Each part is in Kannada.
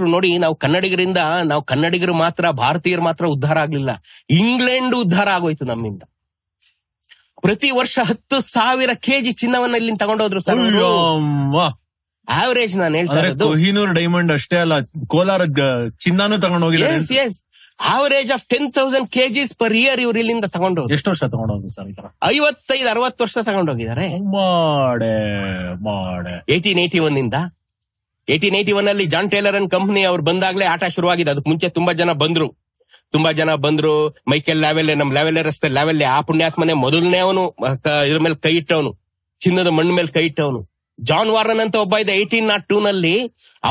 ಕೊಟ್ರು ನೋಡಿ. ನಾವು ಕನ್ನಡಿಗರು ಮಾತ್ರ, ಭಾರತೀಯರು ಮಾತ್ರ ಉದ್ಧಾರ ಆಗ್ಲಿಲ್ಲ, ಇಂಗ್ಲೆಂಡ್ ಉದ್ಧಾರ ಆಗೋಯ್ತು ನಮ್ಮಿಂದ. ಪ್ರತಿ ವರ್ಷ 10,000 kg ಚಿನ್ನವನ್ನ ಇಲ್ಲಿ ತಗೊಂಡೋದ್ರು ಸರ್. ಆವರೇಜ್ ನಾನು ಹೇಳ್ತಾ ಇರೋದು. ಕೊಹಿನೂರ್ ಡೈಮಂಡ್ ಅಷ್ಟೇ ಅಲ್ಲ, ಕೋಲಾರ ಚಿನ್ನಾನು ತಗೊಂಡೋಗಿದ್ದಾರೆ. Average of 10,000 kgs per year ಇವ್ರು ಇಲ್ಲಿಂದ ತಗೊಂಡೋಗಿ. ಎಷ್ಟು ವರ್ಷ ತಗೊಂಡೋಗಿ ಸರ್? 55-60 ವರ್ಷ ತಗೊಂಡೋಗಿದ್ದಾರೆ. 1881 ಇಂದ 1881 ಅಲ್ಲಿ ಜಾನ್ ಟೇಲರ್ ಅಂಡ್ ಕಂಪನಿ ಅವ್ರು ಬಂದಾಗ್ಲೇ ಆಟ ಶುರುವಾಗಿದೆ. ಅದಕ್ಕೆ ಮುಂಚೆ ತುಂಬಾ ಜನ ಬಂದ್ರು. ಮೈಕೆಲ್ ಲ್ಯಾವೆಲ್ಲೆ, ನಮ್ ಲ್ಯಾವೆಲ್ಲೆ ರಸ್ತೆ ಲ್ಯಾವೆಲ್ಲೆ, ಆ ಪುಣ್ಯಾತ್ಮನೆ ಮೊದಲನೇ ಅವನು ಇದ್ರ ಮೇಲೆ ಕೈ ಇಟ್ಟವನು, ಚಿನ್ನದ ಮಣ್ಣು ಮೇಲೆ ಕೈ ಇಟ್ಟವನು. ಜಾನ್ ವಾರನ್ ಅಂತ ಒಬ್ಬ ಇದೆ 1802 ನಲ್ಲಿ.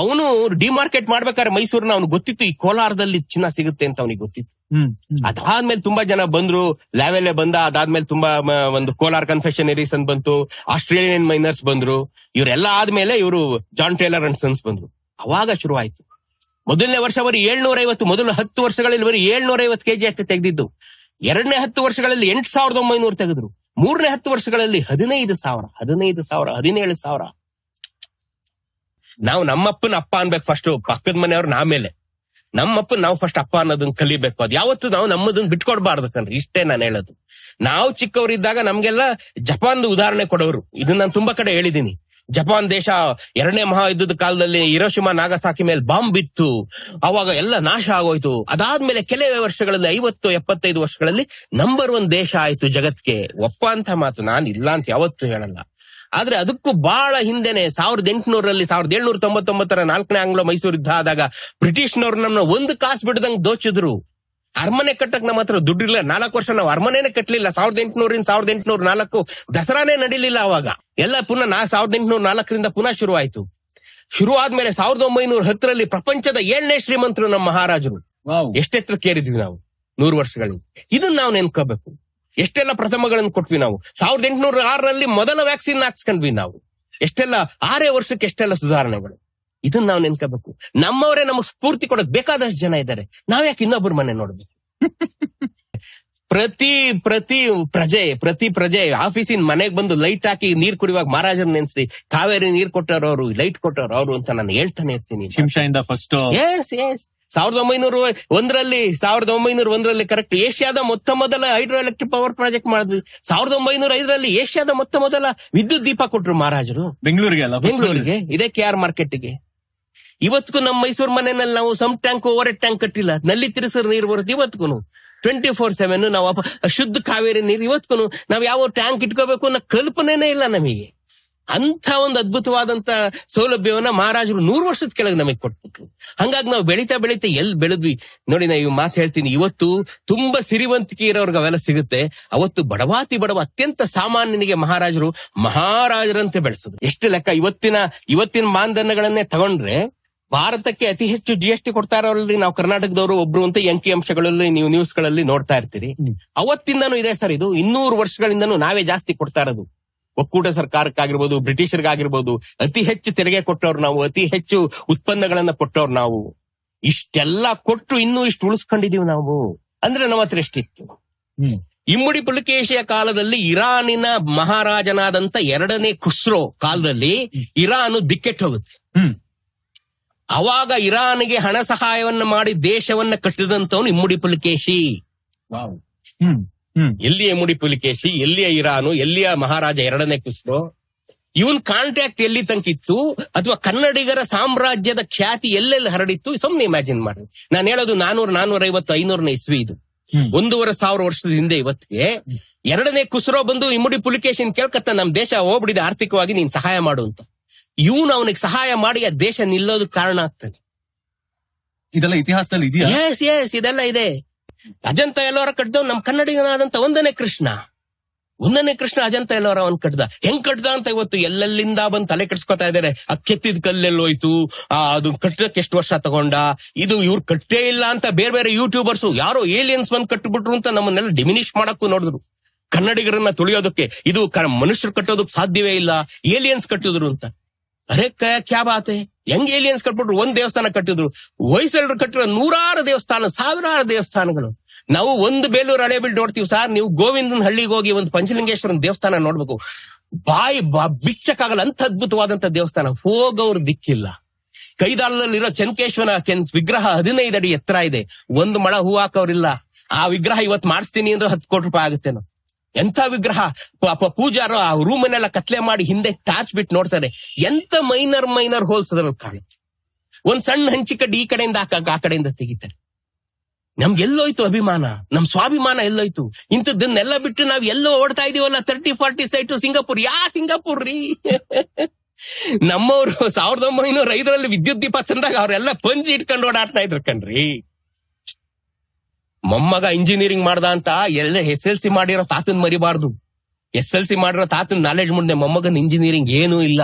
ಅವನು ಡಿಮಾರ್ಕೆಟ್ ಮಾಡ್ಬೇಕಾದ್ರೆ ಮೈಸೂರಿನ ಅವ್ನು ಗೊತ್ತಿತ್ತು ಈ ಕೋಲಾರದಲ್ಲಿ ಚಿನ್ನ ಸಿಗುತ್ತೆ ಅಂತ ಅವನಿಗೆ ಗೊತ್ತಿತ್ತು. ಅದಾದ್ಮೇಲೆ ತುಂಬಾ ಜನ ಬಂದ್ರು. ಲ್ಯಾವೆಲ್ಲೆ ಬಂದ, ಅದಾದ್ಮೇಲೆ ತುಂಬಾ ಒಂದು ಕೋಲಾರ್ ಕನ್ಫೆಷನರೀಸ್ ಅಂತ ಬಂತು, ಆಸ್ಟ್ರೇಲಿಯನ್ ಮೈನರ್ಸ್ ಬಂದ್ರು. ಇವರೆಲ್ಲ ಆದ್ಮೇಲೆ ಇವರು ಜಾನ್ ಟೇಲರ್ ಅಂಡ್ ಸನ್ಸ್ ಬಂದ್ರು. ಅವಾಗ ಶುರುವಾಯ್ತು. ಮೊದಲನೇ ವರ್ಷ ಬರೀ 750, ಮೊದಲು 10 ವರ್ಷಗಳಲ್ಲಿ ಬರೀ 750 kg ಅಷ್ಟು ತೆಗೆದಿದ್ದು. ಎರಡನೇ 10 ವರ್ಷಗಳಲ್ಲಿ 8,900 ತೆಗೆದ್ರು. ಮೂರನೇ 10 ವರ್ಷಗಳಲ್ಲಿ 15,000, 17,000. ನಾವು ನಮ್ಮಪ್ಪನ ಅಪ್ಪ ಅನ್ಬೇಕು ಫಸ್ಟ್, ಪಕ್ಕದ ಮನೆಯವ್ರು ಆಮೇಲೆ. ನಮ್ಮಪ್ಪನ್ ನಾವು ಫಸ್ಟ್ ಅಪ್ಪ ಅನ್ನೋದನ್ನ ಕಲಿಬೇಕು. ಅದು ಯಾವತ್ತು ನಾವು ನಮ್ಮದನ್ನ ಬಿಟ್ಕೊಡ್ಬಾರ್ದು ಕಣ್ರಿ. ಇಷ್ಟೇ ನಾನು ಹೇಳೋದು. ನಾವು ಚಿಕ್ಕವರಿದ್ದಾಗ ನಮ್ಗೆಲ್ಲ ಜಪಾನ್ ಉದಾಹರಣೆ ಕೊಡೋರು. ಇದನ್ನ ನಾನು ತುಂಬಾ ಕಡೆ ಹೇಳಿದೀನಿ. ಜಪಾನ್ ದೇಶ 2ನೇ ಮಹಾಯುದ್ಧದ ಕಾಲದಲ್ಲಿ ಹಿರೋಶಿಮಾ ನಾಗಸಾಕಿ ಮೇಲೆ ಬಾಂಬ್ ಬಿತ್ತು. ಅವಾಗ ಎಲ್ಲ ನಾಶ ಆಗೋಯ್ತು. ಅದಾದ್ಮೇಲೆ ಕೆಲವೇ ವರ್ಷಗಳಲ್ಲಿ 50-75 ವರ್ಷಗಳಲ್ಲಿ ನಂಬರ್ 1 ದೇಶ ಆಯ್ತು ಜಗತ್ಗೆ. ಒಪ್ಪ ಅಂತ ಮಾತು ನಾನು ಇಲ್ಲ ಅಂತ ಯಾವತ್ತೂ ಹೇಳಲ್ಲ. ಆದ್ರೆ ಅದಕ್ಕೂ ಬಹಳ ಹಿಂದೆನೆ 1800ರಲ್ಲಿ 1799ರ 4ನೇ ಆಂಗ್ಲೋ ಮೈಸೂರು ಯುದ್ಧ ಆದಾಗ ಬ್ರಿಟಿಷ್ನವ್ರು ನಮ್ಮನ್ನ ಒಂದು ಕಾಸು ಬಿಡದಂಗ್ ದೋಚಿದ್ರು. ಅರಮನೆ ಕಟ್ಟಕ್ ನಮ್ಮ ಹತ್ರ ದುಡ್ಡಿಲ್ಲ. 4 ವರ್ಷ ನಾವು ಅರಮನೆನೇ ಕಟ್ಟಲಿಲ್ಲ. 1800ರಿಂದ 1804 ದಸರಾನೇ ನಡೀಲಿಲ್ಲ. ಅವಾಗ ಎಲ್ಲ ಪುನಃ 1804ರಿಂದ ಪುನಃ ಶುರುವಾಯ್ತು. ಶುರುವಾದ್ಮೇಲೆ 1910ರಲ್ಲಿ ಪ್ರಪಂಚದ 7ನೇ ಶ್ರೀಮಂತರು ನಮ್ಮ ಮಹಾರಾಜರು. ಎಷ್ಟೆತ್ತರಕ್ಕೇರಿದ್ವಿ ನಾವು 100 ವರ್ಷಗಳಲ್ಲಿ. ಇದನ್ನ ನಾವು ನೆನ್ಕೋಬೇಕು. ಎಷ್ಟೆಲ್ಲ ಪ್ರಥಮಗಳನ್ನು ಕೊಟ್ವಿ ನಾವು. 1806ರಲ್ಲಿ ಮೊದಲ ವ್ಯಾಕ್ಸಿನ್ ಹಾಕ್ಸ್ಕೊಂಡ್ವಿ ನಾವು. ಎಷ್ಟೆಲ್ಲ 6 ವರ್ಷಕ್ಕೆ ಎಷ್ಟೆಲ್ಲ ಸುಧಾರಣೆಗಳು. ಇದನ್ನ ನಾವು ನೆನ್ಕೋಬೇಕು. ನಮ್ಮವರೇ ನಮಗ್ ಸ್ಫೂರ್ತಿ ಕೊಡಕ್ ಬೇಕಾದಷ್ಟು ಜನ ಇದ್ದಾರೆ. ನಾವ್ಯಾಕೆ ಇನ್ನೊಬ್ಬರ ಮನೆ ನೋಡ್ಬೇಕು? ಪ್ರತಿ ಪ್ರಜೆ ಆಫೀಸಿನ ಮನೆಗ್ ಬಂದು ಲೈಟ್ ಹಾಕಿ ನೀರ್ ಕುಡಿಯುವಾಗ ಮಹಾರಾಜರ ನೆನ್ಸ್ರಿ, ಕಾವೇರಿ ನೀರ್ ಕೊಟ್ಟವ್ರು, ಲೈಟ್ ಕೊಟ್ಟವ್ರು ಅವರು ಅಂತ ನಾನು ಹೇಳ್ತಾನೆ ಇರ್ತೀನಿ. ಶಿಂಷಾಯಿಂದ ಫಸ್ಟ್ 1901ರಲ್ಲಿ ಕರೆಕ್ಟ್ ಏಷ್ಯಾದ ಮೊದಲ ಹೈಡ್ರೋ ಎಲೆಕ್ಟ್ರಿಕ್ ಪವರ್ ಪ್ರಾಜೆಕ್ಟ್ ಮಾಡಿದ್ವಿ. 1905ರಲ್ಲಿ ಏಷ್ಯಾದ ಮೊದಲ ವಿದ್ಯುತ್ ದೀಪ ಕೊಟ್ರು ಮಹಾರಾಜರು ಬೆಂಗಳೂರಿಗೆ, ಇದೇ KR ಮಾರ್ಕೆಟ್ಗೆ. ಇವತ್ತಿಗೂ ನಮ್ಮ ಮೈಸೂರು ಮನೆಯಲ್ಲಿ ನಾವು ಸಮ್ ಟ್ಯಾಂಕ್ ಓವರ್ ಟ್ಯಾಂಕ್ ಕಟ್ಟಿಲ್ಲ. ನಲ್ಲಿ ತಿರುಗಿಸಿದ್ರೆ ನೀರು ಬರುತ್ತೆ. ಇವತ್ತಿಗೂ 24/7 ನಾವು ಶುದ್ಧ ಕಾವೇರಿ ನೀರು. ಇವತ್ತಿಗೂ ನಾವ್ ಯಾವ ಟ್ಯಾಂಕ್ ಇಟ್ಕೋಬೇಕು ಅನ್ನೋ ಕಲ್ಪನೆನೇ ಇಲ್ಲ ನಮಗೆ. ಅಂತ ಒಂದು ಅದ್ಭುತವಾದಂತ ಸೌಲಭ್ಯವನ್ನ ಮಹಾರಾಜರು 100 ವರ್ಷದ ಕೆಳಗೆ ನಮಗೆ ಕೊಟ್ಬಿಟ್ರು. ಹಂಗಾಗಿ ನಾವು ಬೆಳೀತಾ ಎಲ್ಲಿ ಬೆಳೆದ್ವಿ ನೋಡಿ. ನಾ ಇವ್ ಮಾತು ಹೇಳ್ತೀನಿ, ಇವತ್ತು ತುಂಬಾ ಸಿರಿವಂತಿಕೆ ಇರೋರ್ಗೆ ಅವೆಲ್ಲ ಸಿಗುತ್ತೆ. ಅವತ್ತು ಬಡವ ಅತ್ಯಂತ ಸಾಮಾನ್ಯನಿಗೆ ಮಹಾರಾಜರಂತೆ ಬೆಳೆಸಿದ್ರು. ಎಷ್ಟು ಲೆಕ್ಕ. ಇವತ್ತಿನ ಮಾನದಂಡಗಳನ್ನೇ ತಗೊಂಡ್ರೆ ಭಾರತಕ್ಕೆ ಅತಿ ಹೆಚ್ಚು GST ಕೊಡ್ತಾ ಇರೋರಲ್ಲಿ ನಾವು ಕರ್ನಾಟಕದವರು ಒಬ್ರು ಅಂತ ಅಂಕಿ ಅಂಶಗಳಲ್ಲಿ ನೀವು ನ್ಯೂಸ್ ಗಳಲ್ಲಿ ನೋಡ್ತಾ ಇರ್ತೀರಿ. ಅವತ್ತಿಂದನೂ ಇದೆ ಸರ್. ಇದು 200 ವರ್ಷಗಳಿಂದನೂ ನಾವೇ ಜಾಸ್ತಿ ಕೊಡ್ತಾ ಇರೋದು. ಒಕ್ಕೂಟ ಸರ್ಕಾರಕ್ಕಾಗಿರ್ಬೋದು, ಬ್ರಿಟಿಷರ್ಗಾಗಿರ್ಬೋದು, ಅತಿ ಹೆಚ್ಚು ತೆರಿಗೆ ಕೊಟ್ಟವ್ರು ನಾವು, ಅತಿ ಹೆಚ್ಚು ಉತ್ಪನ್ನಗಳನ್ನ ಕೊಟ್ಟವ್ರು ನಾವು. ಇಷ್ಟೆಲ್ಲ ಕೊಟ್ಟು ಇನ್ನೂ ಇಷ್ಟು ಉಳಿಸ್ಕೊಂಡಿದೀವಿ ನಾವು. ಅಂದ್ರೆ ನಮ್ಮ ಹತ್ರ ಎಷ್ಟಿತ್ತು. ಇಮ್ಮಡಿ ಪುಲಿಕೇಶಿಯ ಕಾಲದಲ್ಲಿ ಇರಾನಿನ ಮಹಾರಾಜನಾದಂತ 2ನೇ ಖುಸ್ರೋ ಕಾಲದಲ್ಲಿ ಇರಾನು ದಿಕ್ಕೆಟ್ಟು ಹೋಗುತ್ತೆ. ಅವಾಗ ಇರಾನ್ಗೆ ಹಣ ಸಹಾಯವನ್ನ ಮಾಡಿ ದೇಶವನ್ನ ಕಟ್ಟಿದಂತವನು ಇಮ್ಮಡಿ ಪುಲಿಕೇಶಿ. ಎಲ್ಲಿಯ ಇಮ್ಮಡಿ ಪುಲಿಕೇಶಿ, ಎಲ್ಲಿಯ ಇರಾನು, ಎಲ್ಲಿಯ ಮಹಾರಾಜ 2ನೇ ಖುಸ್ರೋ. ಇವನ್ ಕಾಂಟ್ಯಾಕ್ಟ್ ಎಲ್ಲಿ ತನಕಿತ್ತು, ಅಥವಾ ಕನ್ನಡಿಗರ ಸಾಮ್ರಾಜ್ಯದ ಖ್ಯಾತಿ ಎಲ್ಲೆಲ್ಲಿ ಹರಡಿತ್ತು, ಸುಮ್ನೆ ಇಮ್ಯಾಜಿನ್ ಮಾಡ್ರಿ. ನಾನು ಹೇಳೋದು 400, 450, 500ನೇ ಇಸ್ವಿ. ಇದು 1,500 ವರ್ಷದ ಹಿಂದೆ. ಇವತ್ತಿಗೆ 2ನೇ ಖುಸ್ರೋ ಬಂದು ಇಮ್ಮಡಿ ಪುಲಿಕೇಶಿನ್ ಕೇಳ್ಕತ್ತ, ನಮ್ ದೇಶ ಹೋಗ್ಬಿಡಿದೆ ಆರ್ಥಿಕವಾಗಿ, ನೀನ್ ಸಹಾಯ ಮಾಡು ಅಂತ. ಇವನು ಅವನಿಗೆ ಸಹಾಯ ಮಾಡಿ ಆ ದೇಶ ನಿಲ್ಲೋದಕ್ಕೆ ಕಾರಣ ಆಗ್ತಾನೆ. ಇದೆಲ್ಲ ಇತಿಹಾಸದಲ್ಲಿ ಇದೆಯಾ? ಎಸ್ ಇದೆಲ್ಲ ಇದೆ. ಅಜಂತ ಎಲ್ಲೋರ ಕಟ್ಟಿದವ್ ನಮ್ ಕನ್ನಡಿಗನಾದಂತ 1ನೇ ಕೃಷ್ಣ ಅಜಂತ ಎಲ್ಲೋರ ಅವನ್ ಕಟ್ದ. ಹೆಂಗ್ ಕಟ್ದ ಅಂತ ಇವತ್ತು ಎಲ್ಲೆಲ್ಲಿಂದ ಬಂದು ತಲೆ ಕೆಡ್ಸ್ಕೊತಾ ಇದಾರೆ. ಆ ಕೆತ್ತಿದ ಕಲ್ಲೆಲ್ಲೋಯ್ತು, ಅದು ಕಟ್ಟಕ್ಕೆ ಎಷ್ಟು ವರ್ಷ ತಗೊಂಡ, ಇದು ಇವ್ರು ಕಟ್ಟೇ ಇಲ್ಲ ಅಂತ ಬೇರೆ ಯೂಟ್ಯೂಬರ್ಸ್ ಯಾರೋ ಏಲಿಯನ್ಸ್ ಬಂದ್ ಕಟ್ಟಿಬಿಟ್ರು ಅಂತ ನಮ್ಮನ್ನೆಲ್ಲ ಡಿಮಿನಿಷ್ ಮಾಡಕ್ಕೂ ನೋಡಿದ್ರು. ಕನ್ನಡಿಗರನ್ನ ತುಳಿಯೋದಕ್ಕೆ ಇದು ಮನುಷ್ಯರು ಕಟ್ಟೋದಕ್ಕೆ ಸಾಧ್ಯವೇ ಇಲ್ಲ, ಏಲಿಯನ್ಸ್ ಕಟ್ಟಿದ್ರು ಅಂತ. ಅರೆ ಕ್ಯಾ ಬಾತೆ, ಹೆಂಗ್ ಏಲಿಯನ್ಸ್ ಕಟ್ಬಿಟ್ರು? 1 ದೇವಸ್ಥಾನ ಕಟ್ಟಿದ್ರು. ಹೊಯ್ಸಳರು ಕಟ್ಟಿರೋ 100 ದೇವಸ್ಥಾನ, 1000 ದೇವಸ್ಥಾನಗಳು. ನಾವು ಒಂದು ಬೇಲೂರು ಹಳೇಬೀಡು ನೋಡ್ತೀವಿ ಸರ್. ನೀವು ಗೋವಿಂದನ ಹಳ್ಳಿಗೆ ಹೋಗಿ ಒಂದು ಪಂಚಲಿಂಗೇಶ್ವರನ ದೇವಸ್ಥಾನ ನೋಡ್ಬೇಕು. ಬಿಚ್ಚಕ್ಕಾಗಲ್ಲ ಅಂತ ಅದ್ಭುತವಾದಂತ ದೇವಸ್ಥಾನ. ಹೋಗೋರು ದಿಕ್ಕಿಲ್ಲ. ಕೈದಾಳದಲ್ಲಿರೋ ಚೆನ್ನಕೇಶ್ವರ ವಿಗ್ರಹ 15 ಅಡಿ ಎತ್ತರ ಇದೆ. ಒಂದು ಮಳ ಹೂ ಹಾಕೋರಿಲ್ಲ. ಆ ವಿಗ್ರಹ ಇವತ್ ಮಾಡಿಸ್ತೀನಿ ಅಂದ್ರೆ 10 ಕೋಟಿ ರೂಪಾಯಿ ಆಗುತ್ತೇನೋ. ಎಂತ ವಿಗ್ರಹ. ಪೂಜಾರು ಆ ರೂಮನ್ನೆಲ್ಲ ಕತ್ಲೆ ಮಾಡಿ ಹಿಂದೆ ಟಾರ್ಚ್ ಬಿಟ್ಟು ನೋಡ್ತಾರೆ. ಎಂತ ಮೈನರ್ ಹೋಲ್ಸ್ ಅದ್ರಲ್ಲಿ ಕಾಣುತ್ತೆ. ಒಂದ್ ಸಣ್ಣ ಹಂಚಿಕಡ್ಡಿ ಈ ಕಡೆಯಿಂದ ಆ ಕಡೆಯಿಂದ ತೆಗಿತಾರೆ. ನಮ್ಗೆಲ್ಲೋಯ್ತು ಅಭಿಮಾನ, ನಮ್ ಸ್ವಾಭಿಮಾನ ಎಲ್ಲೋಯ್ತು? ಇಂಥದ್ದನ್ನೆಲ್ಲ ಬಿಟ್ಟು ನಾವ್ ಎಲ್ಲೋ ಓಡ್ತಾ ಇದೀವಲ್ಲ 30-40 ಸೈಟು. ಸಿಂಗಾಪುರ್ ಸಿಂಗಾಪುರ್ ರೀ. ನಮ್ಮವ್ರು 1905 ವಿದ್ಯುತ್ ದೀಪ ತಂದಾಗ ಅವರೆಲ್ಲ ಪಂಜಿ ಇಟ್ಕೊಂಡು ಓಡಾಡ್ತಾ ಇದ್ರು ಕಣ್ರಿ. ಮೊಮ್ಮಗ ಇಂಜಿನಿಯರಿಂಗ್ ಮಾಡ್ದ ಅಂತ ಎಲ್ಲ SLC ಮಾಡಿರೋ ತಾತನ್ ಮರಿಬಾರ್ದು. SLC ಮಾಡಿರೋ ತಾತನ್ ನಾಲೆಡ್ಜ್ ಮುಂದೆ ಮೊಮ್ಮಗನ್ ಇಂಜಿನಿಯರಿಂಗ್ ಏನೂ ಇಲ್ಲ.